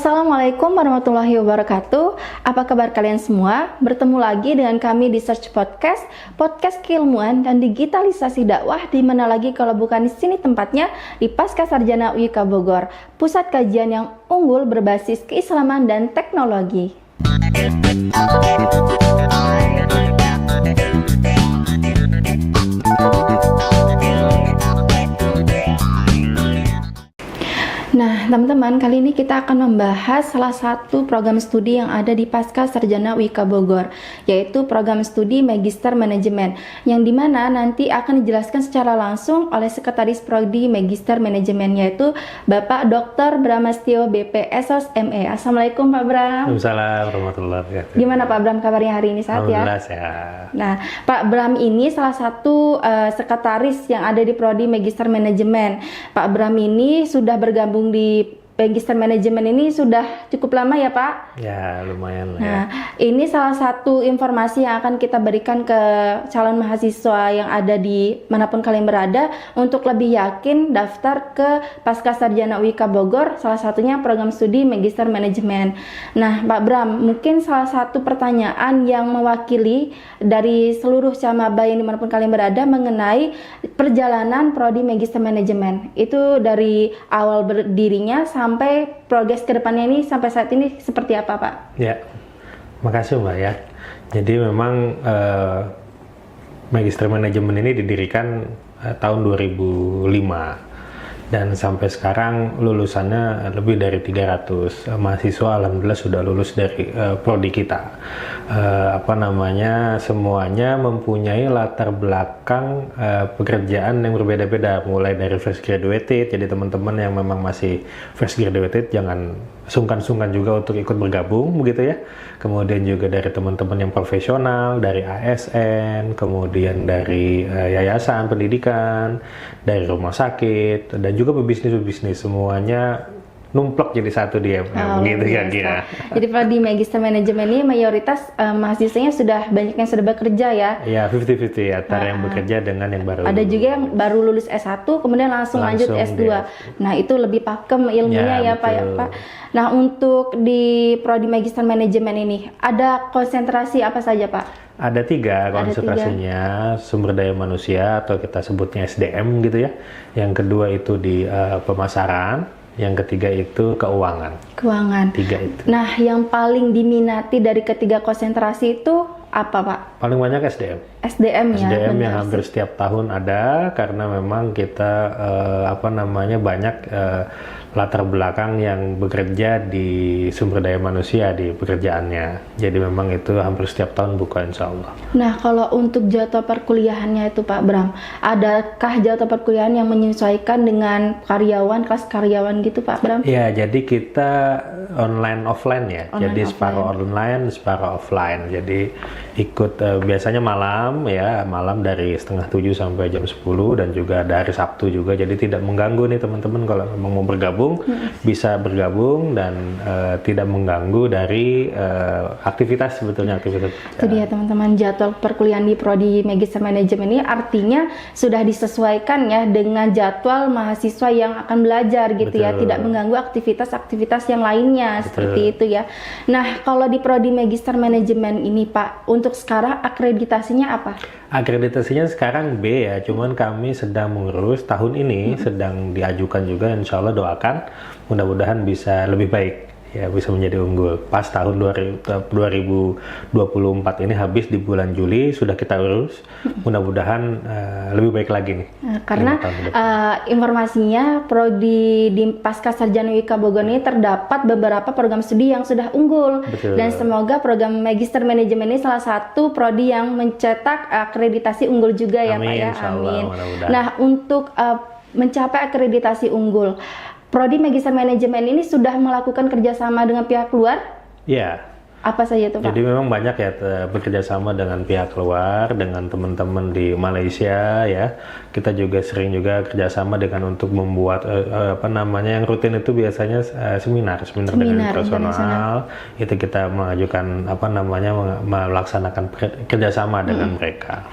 Assalamualaikum warahmatullahi wabarakatuh. Apa kabar kalian semua? Bertemu lagi dengan kami di Search Podcast, podcast keilmuan dan digitalisasi dakwah, di mana lagi kalau bukan di sini tempatnya, di Pascasarjana UIK Bogor, pusat kajian yang unggul berbasis keislaman dan teknologi. Nah, teman-teman, kali ini kita akan membahas salah satu program studi yang ada di Pascasarjana UIK Bogor, yaitu program studi Magister Manajemen, yang dimana nanti akan dijelaskan secara langsung oleh Sekretaris Prodi Magister Manajemen, yaitu Bapak Dr. Bramastio BP SOS ME. Assalamualaikum Pak Bram. Waalaikumsalam warahmatullahi wabarakatuh. Gimana Pak Bram kabarnya hari ini, sehat ya? Alhamdulillah sehat. Nah, Pak Bram ini salah satu sekretaris yang ada di Prodi Magister Manajemen. Pak Bram ini sudah bergabung di Magister Manajemen ini sudah cukup lama ya Pak? Ya lumayan lah ya. Nah, ini salah satu informasi yang akan kita berikan ke calon mahasiswa yang ada di manapun kalian berada untuk lebih yakin daftar ke Pascasarjana UIK Bogor, salah satunya program studi Magister Manajemen. Nah Pak Bram, mungkin salah satu pertanyaan yang mewakili dari seluruh camaba yang dimanapun kalian berada mengenai perjalanan Prodi Magister Manajemen. Itu dari awal berdirinya sampai progres ke depannya ini sampai saat ini seperti apa Pak? Ya, makasih Mbak ya. Jadi memang Magister Manajemen ini didirikan tahun 2005 dan sampai sekarang lulusannya lebih dari 300 mahasiswa. Alhamdulillah sudah lulus dari prodi kita. Semuanya mempunyai latar belakang pekerjaan yang berbeda-beda, mulai dari fresh graduated. Jadi teman-teman yang memang masih fresh graduated jangan sungkan-sungkan juga untuk ikut bergabung begitu ya. Kemudian juga dari teman-teman yang profesional, dari ASN, kemudian dari yayasan pendidikan, dari rumah sakit, dan juga pebisnis semuanya numplok jadi satu dia, begitu kira-kira. Jadi Prodi Magister Manajemen ini mayoritas mahasiswanya sudah banyak yang sudah bekerja ya? Iya, 50-50 antara yang bekerja dengan yang baru. Ada juga yang baru lulus S1 kemudian langsung lanjut S2. Nah itu lebih pakem ilmunya ya Pak ya Pak. Nah untuk di Prodi Magister Manajemen ini ada konsentrasi apa saja Pak? Ada 3 konsentrasinya, sumber daya manusia atau kita sebutnya SDM gitu ya. Yang kedua itu di pemasaran. Yang ketiga itu keuangan. 3 itu. Nah, yang paling diminati dari ketiga konsentrasi itu apa, Pak? Paling banyak SDM. SDM ya. SDM yang hampir setiap tahun ada karena memang kita banyak latar belakang yang bekerja di sumber daya manusia di pekerjaannya. Jadi memang itu hampir setiap tahun buka insya Allah. Nah, kalau untuk jadwal perkuliahannya itu Pak Bram, adakah jadwal perkuliahan yang menyesuaikan dengan karyawan, kelas karyawan gitu Pak Bram? Ya, jadi kita online offline ya. Jadi offline. separuh online, separuh offline. Jadi ikut biasanya malam dari setengah 7 sampai jam 10 dan juga ada hari Sabtu juga. Jadi tidak mengganggu nih teman-teman kalau memang mau bergabung bisa bergabung dan tidak mengganggu dari aktivitas sebetulnya aktivitas. Itu dia teman-teman, jadwal perkuliahan di Prodi Magister Manajemen ini artinya sudah disesuaikan ya dengan jadwal mahasiswa yang akan belajar gitu. Betul. Ya, tidak mengganggu aktivitas-aktivitas yang lainnya. Betul. Seperti itu ya. Nah, kalau di Prodi Magister Manajemen ini Pak, untuk sekarang akreditasinya apa? Akreditasinya sekarang B ya, cuman kami sedang mengurus tahun ini sedang diajukan juga, insya Allah doakan mudah-mudahan bisa lebih baik ya, bisa menjadi unggul. Pas tahun 2024 ini habis di bulan Juli sudah kita urus, mudah-mudahan lebih baik lagi nih. Karena informasinya Prodi di Pascasarjana UIK Bogor ini terdapat beberapa program studi yang sudah unggul. Betul. Dan semoga program Magister Manajemen ini salah satu prodi yang mencetak akreditasi unggul juga ya Pak ya. Amin. Nah untuk mencapai akreditasi unggul, Prodi Magister Manajemen ini sudah melakukan kerjasama dengan pihak luar? Iya. Apa saja itu Pak? Jadi memang banyak ya bekerjasama dengan pihak luar, dengan teman-teman di Malaysia ya. Kita juga sering juga kerjasama dengan untuk membuat yang rutin itu biasanya seminar dengan personal. Itu kita mengajukan melaksanakan kerjasama dengan mereka.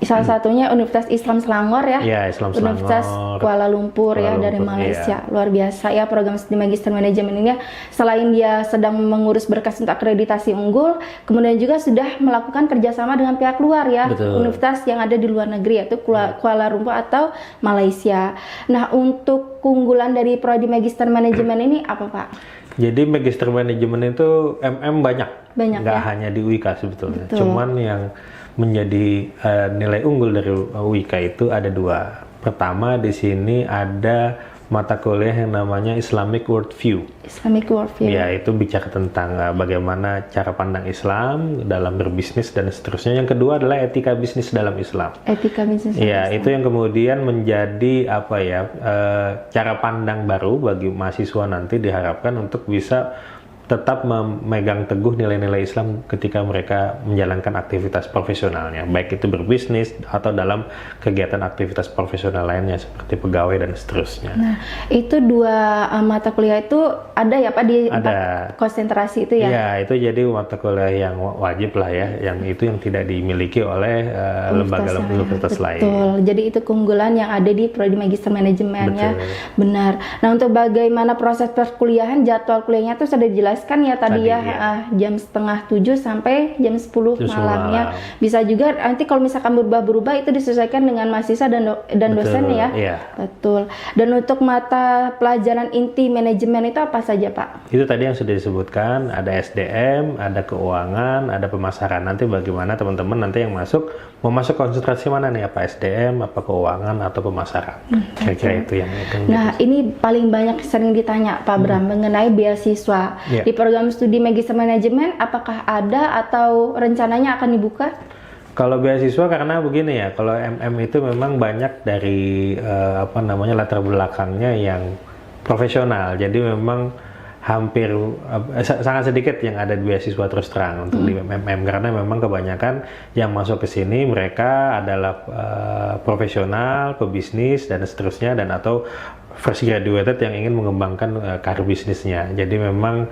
Salah satunya Universitas Islam Selangor ya. Ya, Islam Selangor. Universitas Kuala Lumpur ya dari Malaysia. Iya. Luar biasa ya program studi Magister Manajemen ini. Selain dia sedang mengurus berkas untuk akreditasi unggul, kemudian juga sudah melakukan kerjasama dengan pihak luar ya. Betul. Universitas yang ada di luar negeri yaitu Kuala Lumpur atau Malaysia. Nah, untuk keunggulan dari prodi Magister Manajemen ini apa Pak? Jadi Magister Manajemen itu banyak Banyak nggak ya? hanya di UIK sebetulnya. Betul. Cuman yang menjadi nilai unggul dari UIK itu ada dua. Pertama, di sini ada mata kuliah yang namanya Islamic Worldview. Islamic Worldview. Ya, itu bicara tentang bagaimana cara pandang Islam dalam berbisnis dan seterusnya. Yang kedua adalah etika bisnis dalam Islam. Etika bisnis. Ya, itu yang kemudian menjadi cara pandang baru bagi mahasiswa nanti diharapkan untuk bisa tetap memegang teguh nilai-nilai Islam ketika mereka menjalankan aktivitas profesionalnya, baik itu berbisnis atau dalam kegiatan aktivitas profesional lainnya seperti pegawai dan seterusnya. Nah, itu dua mata kuliah itu ada ya Pak di konsentrasi itu ya? Iya, itu jadi mata kuliah yang wajib lah ya, yang itu yang tidak dimiliki oleh lembaga universitas lain. Betul, jadi itu keunggulan yang ada di prodi Magister Manajemen ya. Benar. Nah, untuk bagaimana proses perkuliahan, jadwal kuliahnya itu sudah dijelaskan ya tadi ya. Jam 6:30 sampai jam 10 malamnya. Bisa juga nanti kalau misalkan berubah-berubah itu disesuaikan dengan mahasiswa dan dosen ya. Iya. Betul. Dan untuk mata pelajaran inti manajemen itu apa saja Pak? Itu tadi yang sudah disebutkan, ada SDM, ada keuangan, ada pemasaran. Nanti bagaimana teman-teman nanti yang mau masuk konsentrasi mana nih, apa SDM, apa keuangan, atau pemasaran. Kira-kira itu yang Nah, ini paling banyak sering ditanya Pak Bram mengenai beasiswa. Di program studi Magister Manajemen, apakah ada atau rencananya akan dibuka? Kalau beasiswa karena begini ya, kalau MM itu memang banyak dari latar belakangnya yang profesional. Jadi memang hampir sangat sedikit yang ada di beasiswa terus terang untuk di MM, karena memang kebanyakan yang masuk ke sini mereka adalah profesional, pebisnis dan seterusnya, dan atau fresh graduated yang ingin mengembangkan karir bisnisnya. Jadi memang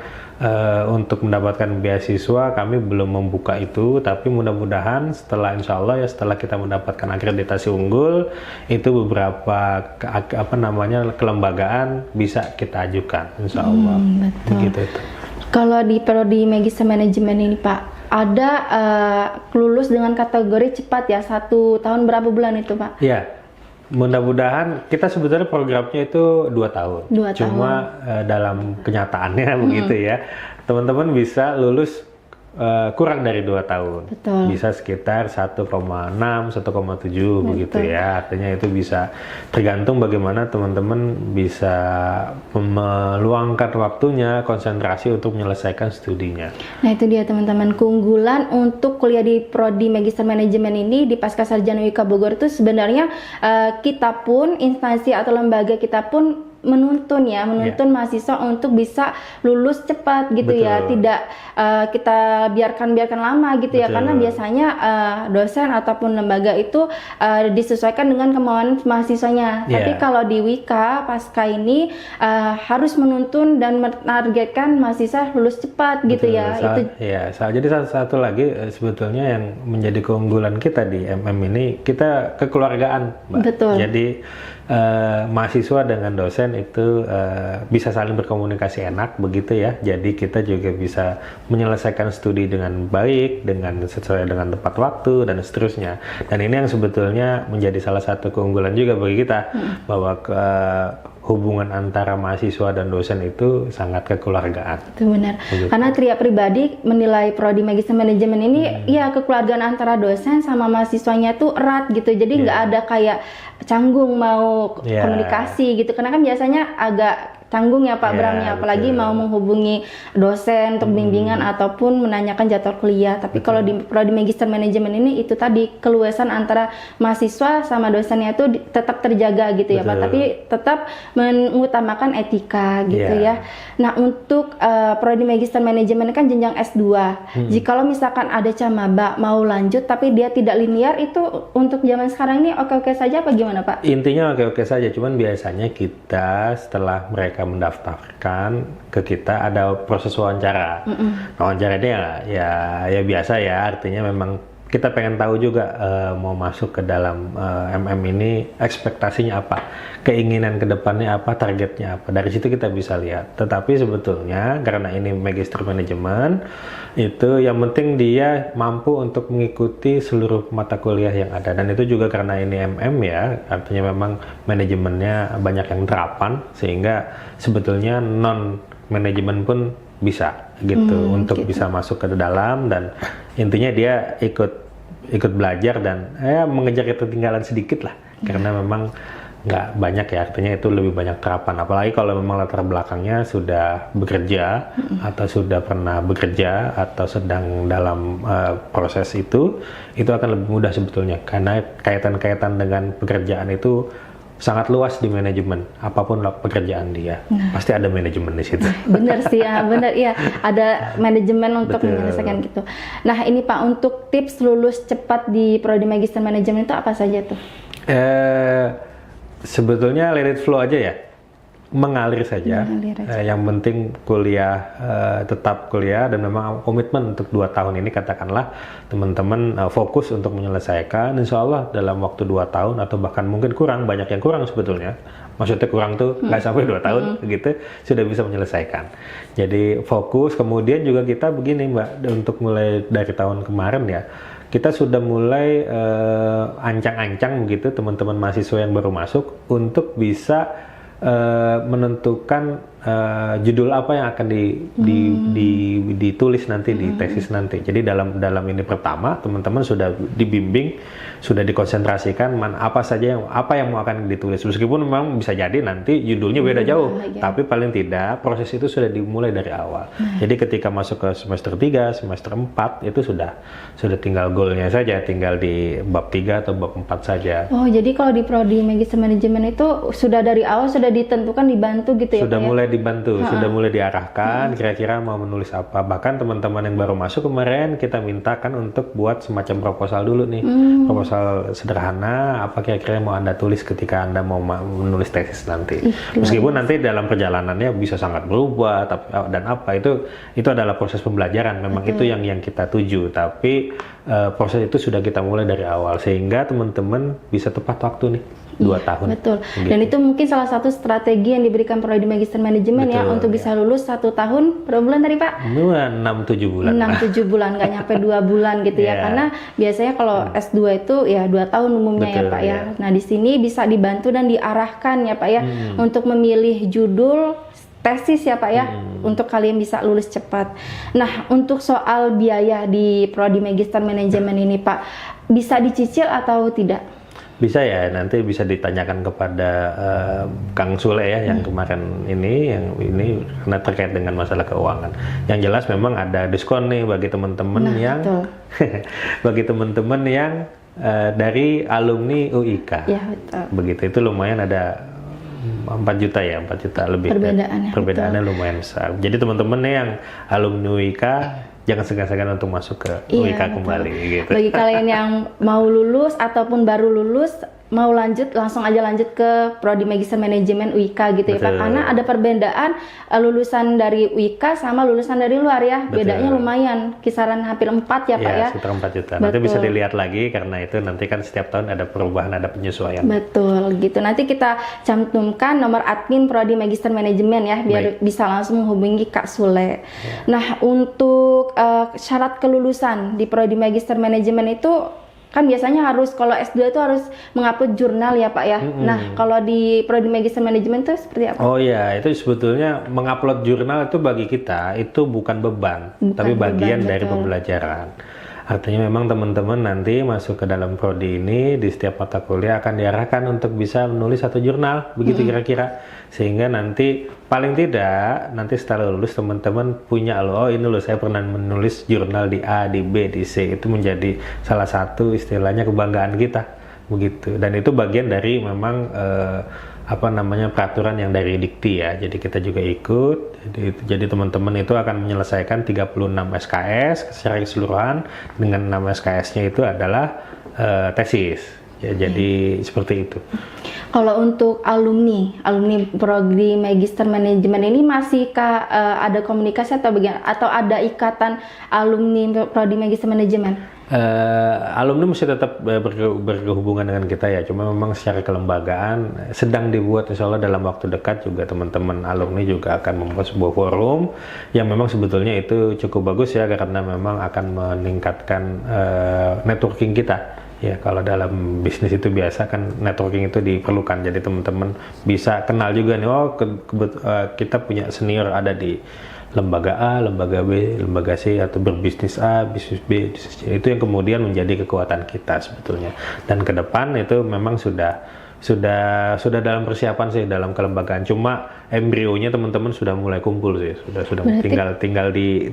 untuk mendapatkan beasiswa kami belum membuka itu, tapi mudah-mudahan setelah setelah kita mendapatkan akreditasi unggul itu beberapa kelembagaan bisa kita ajukan, insya Allah. Betul. Begitu itu. Kalau di prodi Magister Manajemen ini Pak, ada lulus dengan kategori cepat ya, 1 tahun berapa bulan itu Pak? Iya. Mudah-mudahan kita sebetulnya programnya itu 2 tahun. Cuma dalam kenyataannya begitu ya. Teman-teman bisa lulus kurang dari 2 tahun. Betul. Bisa sekitar 1,6, 1,7 begitu ya. Artinya itu bisa tergantung bagaimana teman-teman bisa meluangkan waktunya, konsentrasi untuk menyelesaikan studinya. Nah, itu dia teman-teman, keunggulan untuk kuliah di prodi Magister Manajemen ini di Pascasarjana UIK Bogor itu sebenarnya kita pun, instansi atau lembaga kita pun menuntun mahasiswa untuk bisa lulus cepat gitu. Betul. Ya, tidak kita biarkan lama gitu. Betul. Ya, karena biasanya dosen ataupun lembaga itu disesuaikan dengan kemauan mahasiswanya. Tapi kalau di Wika Pasca ini harus menuntun dan menargetkan mahasiswa lulus cepat. Betul. Gitu ya. Jadi satu lagi sebetulnya yang menjadi keunggulan kita di MM ini, kita kekeluargaan, Mbak. Betul. Jadi mahasiswa dengan dosen itu bisa saling berkomunikasi enak begitu ya. Jadi kita juga bisa menyelesaikan studi dengan baik, dengan sesuai dengan tepat waktu dan seterusnya. Dan ini yang sebetulnya menjadi salah satu keunggulan juga bagi kita, bahwa hubungan antara mahasiswa dan dosen itu sangat kekeluargaan. Itu benar. Begitu. Karena Tria pribadi menilai prodi Magister Manajemen ini ya kekeluargaan antara dosen sama mahasiswanya tuh erat gitu. Jadi nggak ada kayak canggung mau komunikasi gitu. Karena kan biasanya agak canggung ya Pak Bram ya, apalagi mau menghubungi dosen untuk bimbingan ataupun menanyakan jadwal kuliah. Tapi kalau di prodi Magister Manajemen ini itu tadi keluasan antara mahasiswa sama dosennya itu tetap terjaga gitu ya Pak. Tapi tetap mengutamakan etika gitu ya. Nah, untuk prodi Magister Manajemen kan jenjang S2. Jikalau misalkan ada camaba mau lanjut tapi dia tidak linear, itu untuk zaman sekarang ini oke-oke saja apa gimana Pak? Intinya oke-oke saja, cuman biasanya kita setelah mereka mendaftarkan ke kita ada proses wawancara. Nah, wawancara ini ya biasa ya, artinya memang kita pengen tahu juga mau masuk ke dalam MM ini ekspektasinya apa, keinginan kedepannya apa, targetnya apa. Dari situ kita bisa lihat. Tetapi sebetulnya karena ini Magister Manajemen, itu yang penting dia mampu untuk mengikuti seluruh mata kuliah yang ada. Dan itu juga karena ini MM ya, artinya memang manajemennya banyak yang terapan, sehingga sebetulnya non manajemen pun bisa gitu untuk bisa masuk ke dalam. Dan intinya dia ikut belajar dan mengejar ketertinggalan sedikit lah, karena memang nggak banyak ya, artinya itu lebih banyak terapan. Apalagi kalau memang latar belakangnya sudah bekerja atau sudah pernah bekerja atau sedang dalam proses itu akan lebih mudah sebetulnya, karena kaitan-kaitan dengan pekerjaan itu sangat luas di manajemen. Apapun pekerjaan dia, pasti ada manajemen di situ. Bener sih ya, bener ya, ada manajemen untuk menyelesaikan gitu. Nah ini Pak, untuk tips lulus cepat di Prodi Magister Manajemen itu apa saja tuh? Sebetulnya let it flow aja ya, mengalir saja. Yang penting kuliah, tetap kuliah, dan memang komitmen untuk 2 tahun ini katakanlah teman-teman fokus untuk menyelesaikan. Insya Allah dalam waktu 2 tahun atau bahkan mungkin kurang, banyak yang kurang sebetulnya. Maksudnya kurang tuh nggak sampai 2 tahun gitu, sudah bisa menyelesaikan. Jadi fokus. Kemudian juga kita begini Mbak, untuk mulai dari tahun kemarin ya, kita sudah mulai ancang-ancang begitu teman-teman mahasiswa yang baru masuk untuk bisa menentukan judul apa yang akan ditulis nanti di tesis nanti. Jadi dalam ini pertama teman-teman sudah dibimbing, sudah dikonsentrasikan apa yang mau akan ditulis. Meskipun memang bisa jadi nanti judulnya beda jauh, tapi paling tidak proses itu sudah dimulai dari awal. Jadi ketika masuk ke semester 3, semester 4 itu sudah tinggal goalnya saja, tinggal di bab 3 atau bab 4 saja. Oh, jadi kalau di Prodi Magister Manajemen itu sudah dari awal sudah ditentukan, dibantu gitu ya? Sudah mulai dibantu, sudah mulai diarahkan kira-kira mau menulis apa. Bahkan teman-teman yang baru masuk kemarin kita mintakan untuk buat semacam proposal dulu nih, proposal sederhana apa kira-kira yang mau Anda tulis ketika Anda mau menulis tesis nanti. Meskipun nanti dalam perjalanannya bisa sangat berubah, dan apa itu adalah proses pembelajaran. Memang itu yang kita tuju, tapi proses itu sudah kita mulai dari awal sehingga teman-teman bisa tepat waktu nih. 2 tahun. Betul. Gitu. Dan itu mungkin salah satu strategi yang diberikan Prodi Magister Manajemen ya, untuk bisa lulus 1 tahun. Berapa bulan tadi Pak? 6-7 bulan. 6-7 bulan, nggak nyampe 2 bulan gitu ya. Karena biasanya kalau S2 itu ya 2 tahun umumnya ya Pak ya. Nah di sini bisa dibantu dan diarahkan ya Pak ya, untuk memilih judul tesis ya Pak ya, untuk kalian bisa lulus cepat. Nah untuk soal biaya di Prodi Magister Manajemen ini Pak, bisa dicicil atau tidak? Bisa ya, nanti bisa ditanyakan kepada Kang Sule ya, yang kemarin yang ini karena terkait dengan masalah keuangan. Yang jelas memang ada diskon nih bagi teman-teman bagi teman-teman yang dari alumni UIK. Ya, betul. Begitu, itu lumayan ada 4 juta ya, 4 juta lebih. Perbedaannya lumayan besar. Jadi teman-teman yang alumni UIK jangan segan-segan untuk masuk ke UIK kembali gitu. Bagi kalian yang mau lulus ataupun baru lulus, mau langsung aja lanjut ke Prodi Magister Manajemen UIK gitu ya Pak. Karena ada perbedaan lulusan dari UIK sama lulusan dari luar ya. Bedanya lumayan, kisaran hampir 4 ya Pak ya. Sekitar 4 juta. Nanti bisa dilihat lagi karena itu nanti kan setiap tahun ada perubahan, ada penyesuaian. Betul gitu. Nanti kita cantumkan nomor admin Prodi Magister Manajemen ya, biar bisa langsung menghubungi Kak Sule. Nah untuk syarat kelulusan di Prodi Magister Manajemen itu kan biasanya harus, kalau S2 itu harus mengupload jurnal ya Pak ya. Nah kalau di Prodi Magister Manajemen itu seperti apa? Oh iya, itu sebetulnya mengupload jurnal itu bagi kita itu bukan beban, tapi bagian dari pembelajaran. Artinya memang teman-teman nanti masuk ke dalam prodi ini di setiap mata kuliah akan diarahkan untuk bisa menulis 1 jurnal, begitu kira-kira. Sehingga nanti paling tidak nanti setelah lulus teman-teman punya ini saya pernah menulis jurnal di A, di B, di C. Itu menjadi salah satu istilahnya kebanggaan kita, begitu. Dan itu bagian dari memang peraturan yang dari Dikti ya. Jadi kita juga ikut. Jadi teman-teman itu akan menyelesaikan 36 SKS secara keseluruhan, dengan 6 SKS-nya itu adalah tesis. Ya, jadi seperti itu. Kalau untuk alumni Prodi Magister Manajemen ini masihkah ada komunikasi atau ada ikatan alumni Prodi Magister Manajemen? Alumni masih tetap berhubungan dengan kita ya, cuma memang secara kelembagaan sedang dibuat, insya Allah dalam waktu dekat juga teman-teman alumni juga akan membuat sebuah forum yang memang sebetulnya itu cukup bagus ya, karena memang akan meningkatkan networking kita. Ya, kalau dalam bisnis itu biasa kan networking itu diperlukan, jadi teman-teman bisa kenal juga nih, kita punya senior ada di lembaga A, lembaga B, lembaga C, atau berbisnis A, bisnis B, bisnis C. Itu yang kemudian menjadi kekuatan kita sebetulnya. Dan ke depan itu memang sudah dalam persiapan sih, dalam kelembagaan. Cuma embrionya teman-teman sudah mulai kumpul sih, sudah berarti,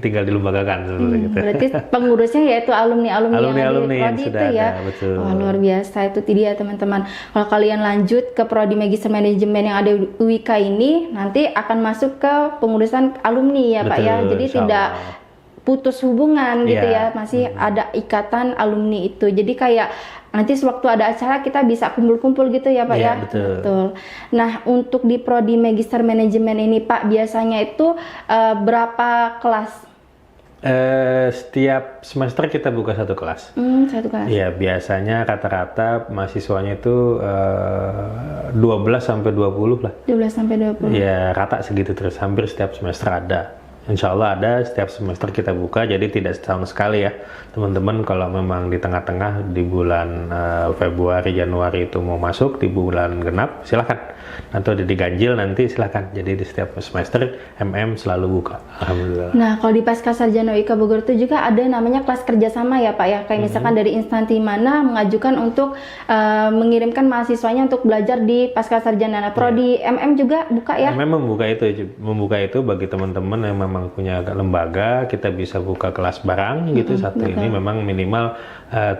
tinggal dilembagakan seperti itu. Berarti pengurusnya yaitu alumni yang sudah itu ya. Ada, betul. Wah, luar biasa itu dia teman-teman. Kalau kalian lanjut ke prodi Magister Manajemen yang ada di UIK ini, nanti akan masuk ke pengurusan alumni ya Pak ya. Jadi tidak putus hubungan gitu ya, masih ada ikatan alumni itu. Jadi kayak nanti sewaktu ada acara kita bisa kumpul-kumpul gitu ya Pak ya. Betul. Nah, untuk di prodi Magister Manajemen ini Pak, biasanya itu berapa kelas? Setiap semester kita buka satu kelas. Satu kelas. Iya, biasanya rata-rata mahasiswanya itu 12 sampai 20 lah. 12 sampai 20. Iya, rata segitu terus, hampir setiap semester ada. Insya Allah ada, setiap semester kita buka, jadi tidak setahun sekali ya teman-teman. Kalau memang di tengah-tengah di bulan Februari, Januari itu mau masuk di bulan genap, silahkan. Atau diganjil nanti silahkan. Jadi di setiap semester MM selalu buka, alhamdulillah. Nah, kalau di Pasca Sarjana UIK Bogor itu juga ada namanya kelas kerjasama ya Pak ya. Kayak misalkan dari instansi mana mengajukan untuk mengirimkan mahasiswanya untuk belajar di Pasca Sarjana. Nah, prodi MM juga buka ya? MM membuka itu bagi teman-teman yang memang punya lembaga, kita bisa buka kelas bareng gitu. Satu betul. Ini memang minimal 7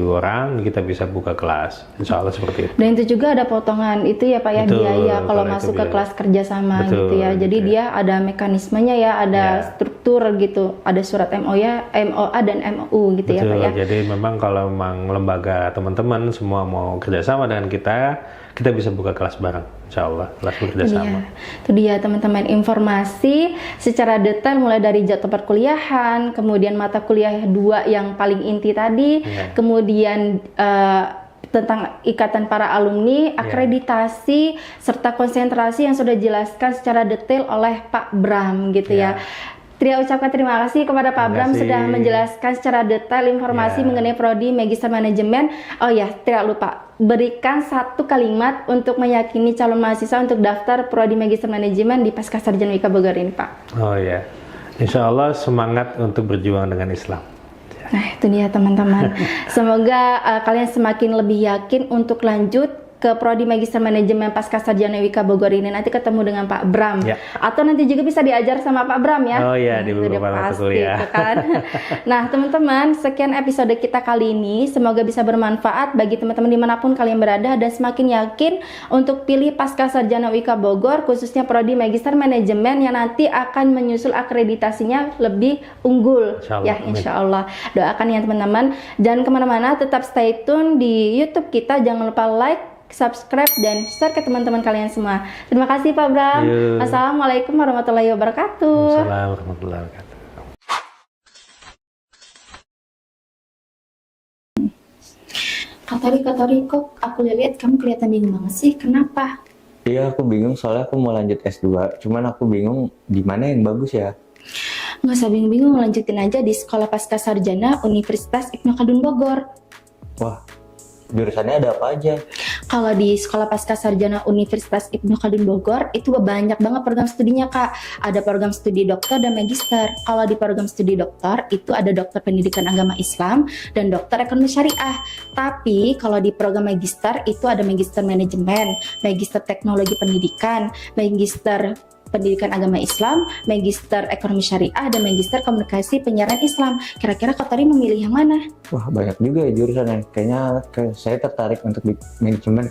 orang kita bisa buka kelas, insya Allah seperti itu. Dan itu juga ada potongan itu ya Pak ya, betul, biaya kalau masuk ke kelas kerjasama, betul, gitu ya. Jadi dia ada mekanismenya ya, ada struktur gitu, ada surat MOA dan MOU gitu, betul, ya Pak ya. Jadi memang kalau memang lembaga teman-teman semua mau kerjasama dengan kita bisa buka kelas bareng, insya Allah kelas bekerjasama. Itu dia teman-teman, informasi secara detail mulai dari jadwal perkuliahan, kemudian mata kuliah 2 yang paling inti tadi, kemudian tentang ikatan para alumni, akreditasi, serta konsentrasi yang sudah dijelaskan secara detail oleh Pak Bram gitu ya. Tria ucapkan terima kasih kepada Pak Bram sudah menjelaskan secara detail informasi mengenai prodi Magister Manajemen. Oh ya, Tria lupa, berikan satu kalimat untuk meyakini calon mahasiswa untuk daftar prodi Magister Manajemen di Pasca Sarjana UIK Bogor ini Pak. Oh ya, insya Allah semangat untuk berjuang dengan Islam. Nah itu dia teman-teman. Semoga kalian semakin lebih yakin untuk lanjut ke prodi Magister Manajemen Pasca Sarjana UIK Bogor ini. Nanti ketemu dengan Pak Bram, atau nanti juga bisa diajar sama Pak Bram ya. Oh iya, di beberapa mata kuliah. Kan? Nah teman-teman, sekian episode kita kali ini. Semoga bisa bermanfaat bagi teman-teman dimanapun kalian berada, dan semakin yakin untuk pilih Pasca Sarjana UIK Bogor, khususnya prodi Magister Manajemen yang nanti akan menyusul akreditasinya lebih unggul. Insya Allah. Doakan ya teman-teman. Jangan kemana-mana, tetap stay tune di YouTube kita. Jangan lupa like, subscribe, dan share ke teman-teman kalian semua. Terima kasih Pak Bram. Assalamualaikum warahmatullahi wabarakatuh. Assalamualaikum warahmatullahi wabarakatuh. Kak Tori, kok aku lihat kamu kelihatan bingung banget sih. Kenapa? Iya, aku bingung soalnya aku mau lanjut S2. Cuman aku bingung di mana yang bagus ya. Nggak usah bingung-bingung, lanjutin aja di Sekolah Pasca Sarjana Universitas Ibnu Khaldun Bogor. Wah, jurusannya ada apa aja? Kalau di Sekolah Pasca Sarjana Universitas Ibnu Khaldun Bogor itu banyak banget program studinya Kak. Ada program studi dokter dan magister. Kalau di program studi dokter itu ada dokter pendidikan agama Islam dan dokter ekonomi syariah. Tapi kalau di program magister itu ada magister manajemen, magister teknologi pendidikan, magister pendidikan agama Islam, magister ekonomi syariah, dan magister komunikasi penyiaran Islam. Kira-kira Kak Tori memilih yang mana? Wah, banyak juga ya jurusannya. Kayaknya saya tertarik untuk di manajemen.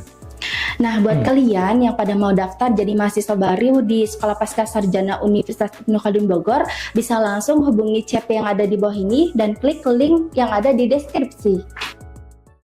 Nah, buat kalian yang pada mau daftar jadi mahasiswa baru di Sekolah Pasca Sarjana Universitas Ibnu Khaldun Bogor, bisa langsung hubungi CP yang ada di bawah ini dan klik link yang ada di deskripsi.